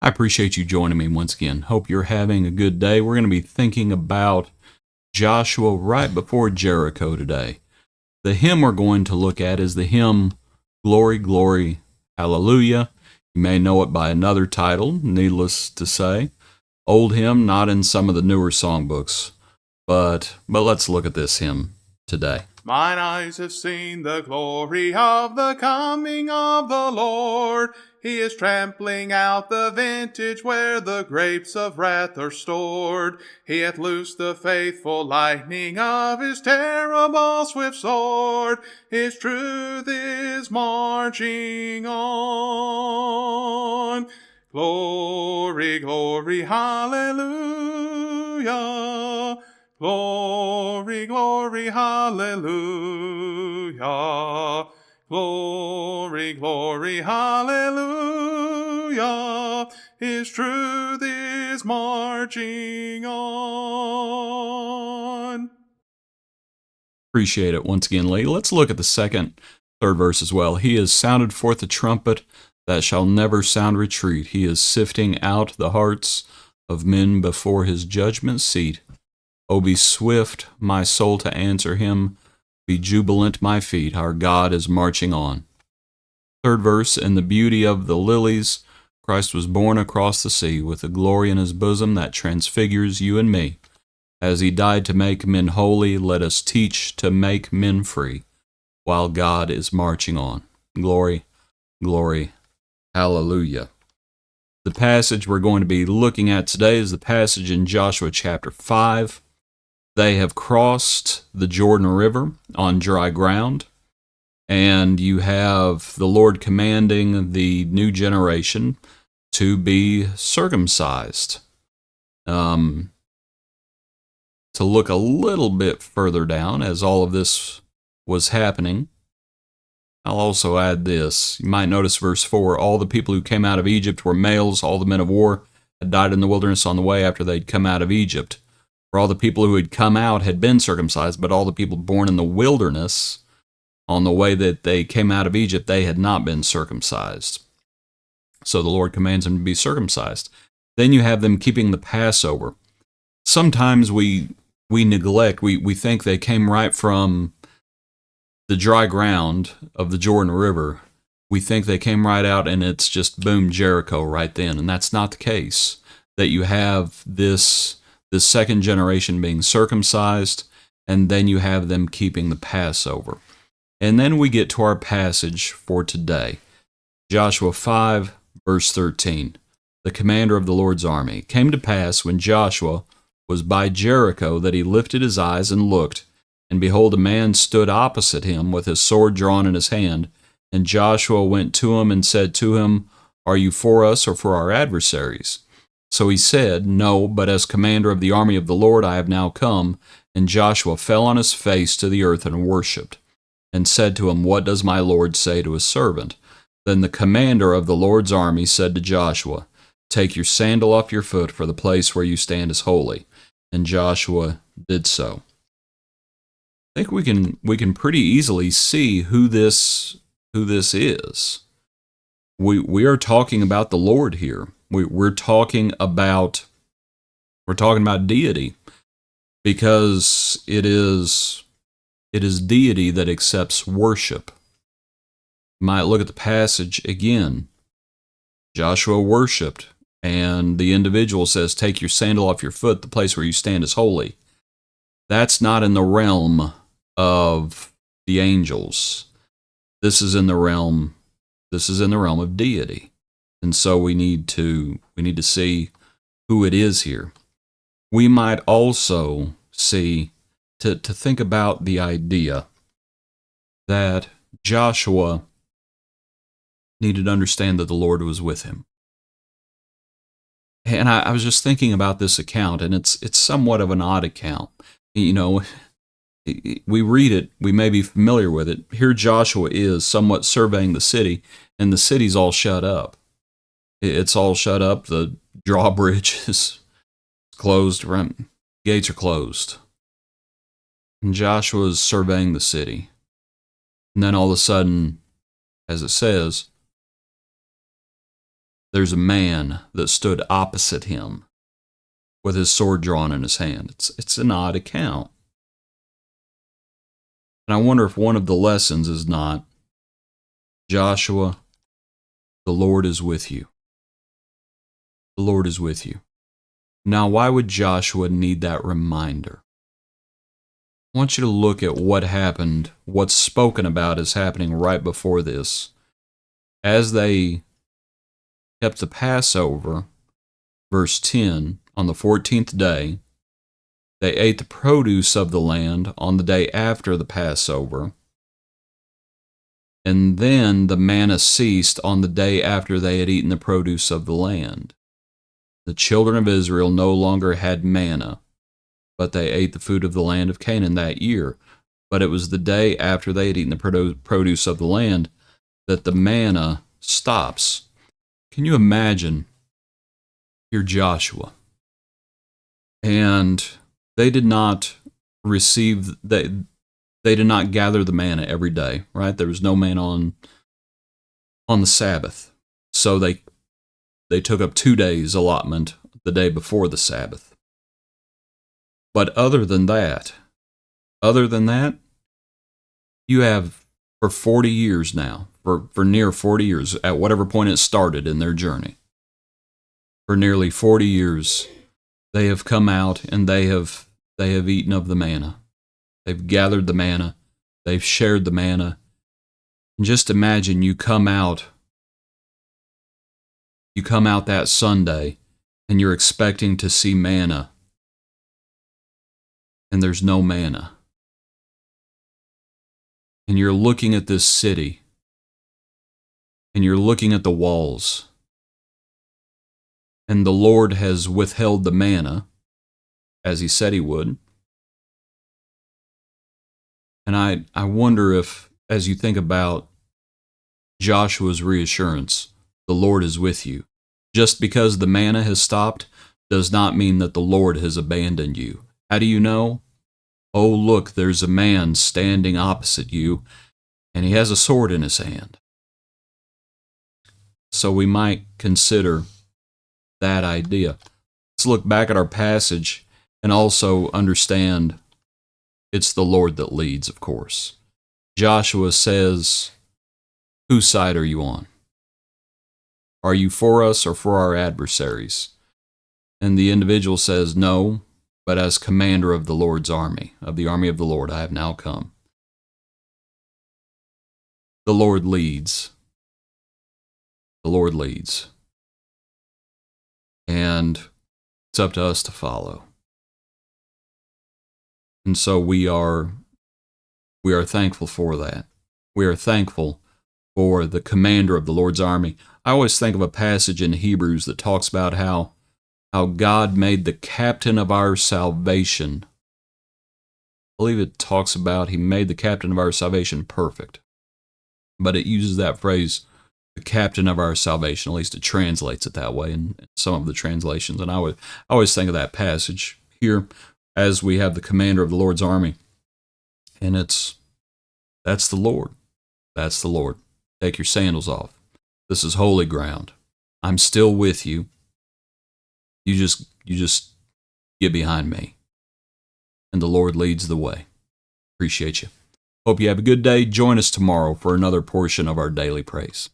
I appreciate you joining me once again. Hope you're having a good day. We're going to be thinking about Joshua right before Jericho today. The hymn we're going to look at is the hymn Glory, Glory, Hallelujah. You may know it by another title, needless to say. Old hymn, not in some of the newer songbooks. But let's look at this hymn today. Mine eyes have seen the glory of the coming of the Lord. He is trampling out the vintage where the grapes of wrath are stored. He hath loosed the faithful lightning of his terrible swift sword. His truth is marching on. Glory, glory, hallelujah. Glory, glory, hallelujah. Glory, glory, hallelujah. His truth is marching on. Appreciate it once again, Lee. Let's look at the third verse as well. He has sounded forth a trumpet that shall never sound retreat. He is sifting out the hearts of men before his judgment seat. O be swift, my soul, to answer him. Be jubilant, my feet. Our God is marching on. Third verse, in the beauty of the lilies, Christ was born across the sea with a glory in his bosom that transfigures you and me. As he died to make men holy, let us teach to make men free, while God is marching on. Glory, glory, hallelujah. The passage we're going to be looking at today is the passage in Joshua chapter 5. They have crossed the Jordan River on dry ground, and you have the Lord commanding the new generation to be circumcised. To look a little bit further down as all of this was happening, I'll also add this. You might notice verse 4, all the people who came out of Egypt were males, all the men of war had died in the wilderness on the way after they'd come out of Egypt. For all the people who had come out had been circumcised, but all the people born in the wilderness on the way that they came out of Egypt, they had not been circumcised. So the Lord commands them to be circumcised. Then you have them keeping the Passover. Sometimes we neglect, we think they came right from the dry ground of the Jordan River. We think they came right out and it's just boom, Jericho right then. And that's not the case. That you have this second generation being circumcised, and then you have them keeping the Passover. And then we get to our passage for today. Joshua 5, verse 13. The commander of the Lord's army. It came to pass when Joshua was by Jericho that he lifted his eyes and looked, and behold, a man stood opposite him with his sword drawn in his hand. And Joshua went to him and said to him, Are you for us or for our adversaries? So he said, No, but as commander of the army of the Lord I have now come. And Joshua fell on his face to the earth and worshipped, and said to him, What does my Lord say to his servant? Then the commander of the Lord's army said to Joshua, Take your sandal off your foot, for the place where you stand is holy. And Joshua did so. I think we can pretty easily see who this is. We are talking about the Lord here. We're talking about deity, because it is deity that accepts worship. You might look at the passage again. Joshua worshipped, and the individual says, Take your sandal off your foot, the place where you stand is holy. That's not in the realm of the angels. This is in the realm of deity. And so we need to see who it is here. We might also see to think about the idea that Joshua needed to understand that the Lord was with him. And I was just thinking about this account, and it's somewhat of an odd account. You know, we read it, we may be familiar with it. Here Joshua is somewhat surveying the city, and the city's all shut up. It's all shut up. The drawbridge is closed. Gates are closed. And Joshua's surveying the city. And then all of a sudden, as it says, there's a man that stood opposite him with his sword drawn in his hand. It's an odd account. And I wonder if one of the lessons is not, Joshua, the Lord is with you. The Lord is with you. Now, why would Joshua need that reminder? I want you to look at what happened, what's spoken about as happening right before this. As they kept the Passover, verse 10, on the 14th day, they ate the produce of the land on the day after the Passover, and then the manna ceased on the day after they had eaten the produce of the land. The children of Israel no longer had manna, but they ate the food of the land of Canaan that year. But it was the day after they had eaten the produce of the land that the manna stops. Can you imagine? You're Joshua, and they did not receive, they did not gather the manna every day, right? There was no manna on the Sabbath. So they took up 2 days allotment the day before the Sabbath. But other than that, you have for 40 years now, for near 40 years, at whatever point it started in their journey, for nearly 40 years, they have come out and they have eaten of the manna. They've gathered the manna. They've shared the manna. And just imagine you come out that Sunday and you're expecting to see manna, and there's no manna. And you're looking at this city, and you're looking at the walls, and the Lord has withheld the manna, as he said he would. And I wonder if, as you think about Joshua's reassurance, the Lord is with you. Just because the manna has stopped does not mean that the Lord has abandoned you. How do you know? Oh, look, there's a man standing opposite you, and he has a sword in his hand. So we might consider that idea. Let's look back at our passage and also understand it's the Lord that leads, of course. Joshua says, whose side are you on? Are you for us or for our adversaries? And the individual says, no, but as commander of the Lord's army, of the army of the Lord, I have now come. The Lord leads. The Lord leads. And it's up to us to follow. And so we are thankful for that. We are thankful for the commander of the Lord's army. I always think of a passage in Hebrews that talks about how God made the captain of our salvation. I believe it talks about he made the captain of our salvation perfect. But it uses that phrase, the captain of our salvation. At least it translates it that way in some of the translations. And I always think of that passage here as we have the commander of the Lord's army. And that's the Lord. That's the Lord. Take your sandals off. This is holy ground. I'm still with you. You just get behind me. And the Lord leads the way. Appreciate you. Hope you have a good day. Join us tomorrow for another portion of our daily praise.